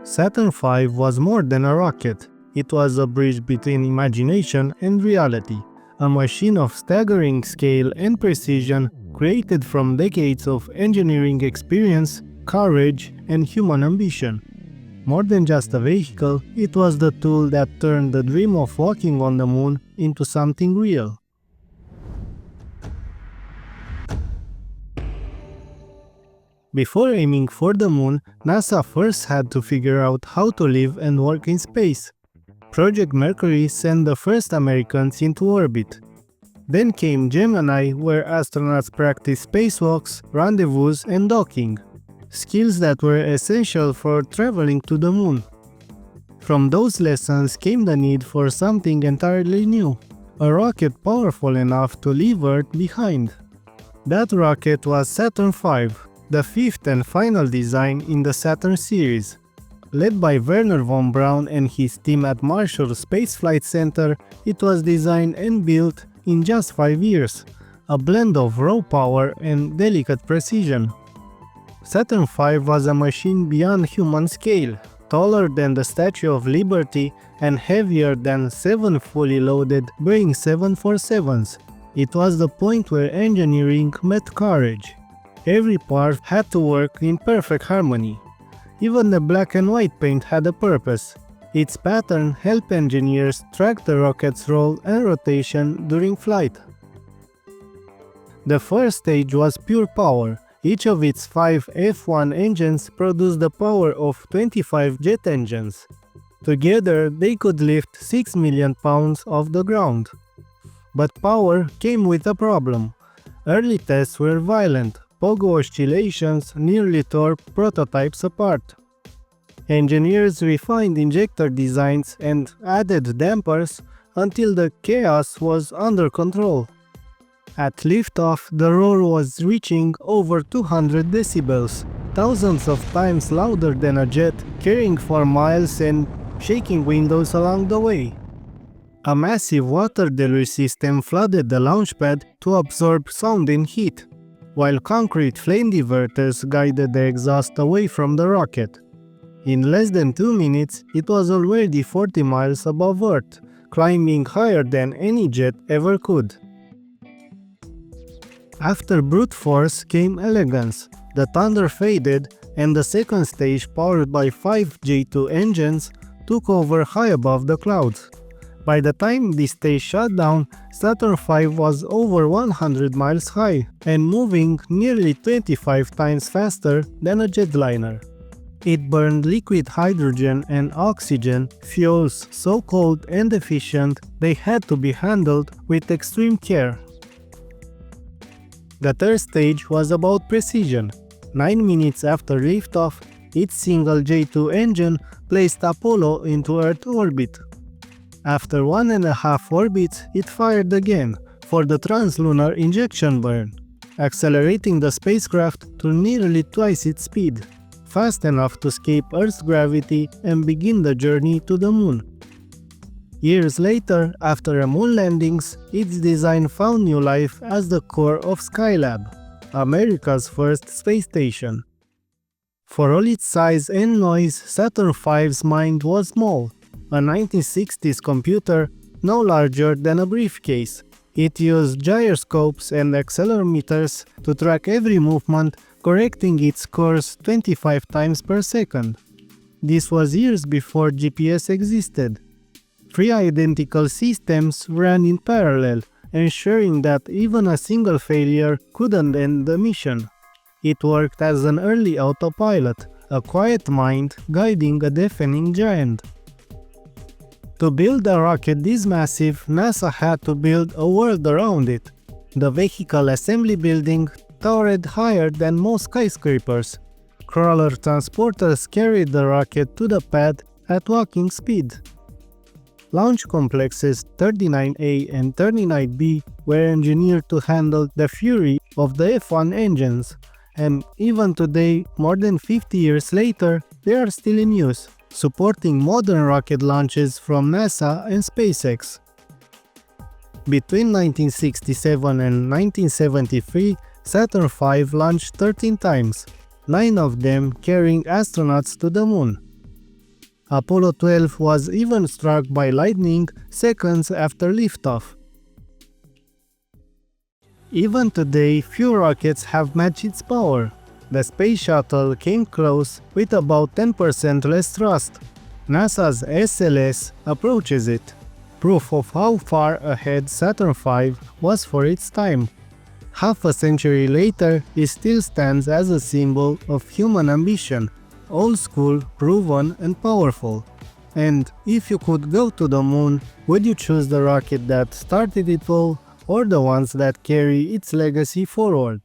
Saturn V was more than a rocket. It was a bridge between imagination and reality, a machine of staggering scale and precision created from decades of engineering experience, courage, and human ambition. More than just a vehicle, it was the tool that turned the dream of walking on the moon into something real. Before aiming for the moon, NASA first had to figure out how to live and work in space. Project Mercury sent the first Americans into orbit. Then came Gemini, where astronauts practiced spacewalks, rendezvous, and docking, skills that were essential for traveling to the moon. From those lessons came the need for something entirely new, a rocket powerful enough to leave Earth behind. That rocket was Saturn V, the fifth and final design in the Saturn series. Led by Wernher von Braun and his team at Marshall Space Flight Center, it was designed and built in just 5 years, a blend of raw power and delicate precision. Saturn V was a machine beyond human scale, taller than the Statue of Liberty and heavier than 7 fully loaded Boeing 747s. It was the point where engineering met courage. Every part had to work in perfect harmony. Even the black and white paint had a purpose. Its pattern helped engineers track the rocket's roll and rotation during flight. The first stage was pure power. Each of its 5 F1 engines produced the power of 25 jet engines. Together, they could lift 6 million pounds off the ground. But power came with a problem. Early tests were violent. Pogo oscillations nearly tore prototypes apart. Engineers refined injector designs and added dampers until the chaos was under control. At liftoff, the roar was reaching over 200 decibels, thousands of times louder than a jet, carrying for miles and shaking windows along the way. A massive water deluge system flooded the launch pad to absorb sound and heat, while concrete flame diverters guided the exhaust away from the rocket. In less than 2 minutes, it was already 40 miles above Earth, climbing higher than any jet ever could. After brute force came elegance. The thunder faded, and the second stage, powered by 5 J2 engines, took over high above the clouds. By the time this stage shut down, Saturn V was over 100 miles high and moving nearly 25 times faster than a jetliner. It burned liquid hydrogen and oxygen, fuels so cold and efficient they had to be handled with extreme care. The third stage was about precision. 9 minutes after liftoff, its single J2 engine placed Apollo into Earth orbit. After 1.5 orbits, it fired again for the translunar injection burn, accelerating the spacecraft to nearly twice its speed, fast enough to escape Earth's gravity and begin the journey to the moon. Years later, after moon landings, its design found new life as the core of Skylab, America's first space station. For all its size and noise, Saturn V's mind was small. A 1960s computer, no larger than a briefcase. It used gyroscopes and accelerometers to track every movement, correcting its course 25 times per second. This was years before GPS existed. 3 identical systems ran in parallel, ensuring that even a single failure couldn't end the mission. It worked as an early autopilot, a quiet mind guiding a deafening giant. To build a rocket this massive, NASA had to build a world around it. The vehicle assembly building towered higher than most skyscrapers. Crawler transporters carried the rocket to the pad at walking speed. Launch complexes 39A and 39B were engineered to handle the fury of the F1 engines, and even today, more than 50 years later, they are still in use, supporting modern rocket launches from NASA and SpaceX. Between 1967 and 1973, Saturn V launched 13 times, 9 of them carrying astronauts to the moon. Apollo 12 was even struck by lightning seconds after liftoff. Even today, few rockets have matched its power. The space shuttle came close with about 10% less thrust. NASA's SLS approaches it, proof of how far ahead Saturn V was for its time. Half a century later, it still stands as a symbol of human ambition, old school, proven and powerful. And if you could go to the moon, would you choose the rocket that started it all, or the ones that carry its legacy forward?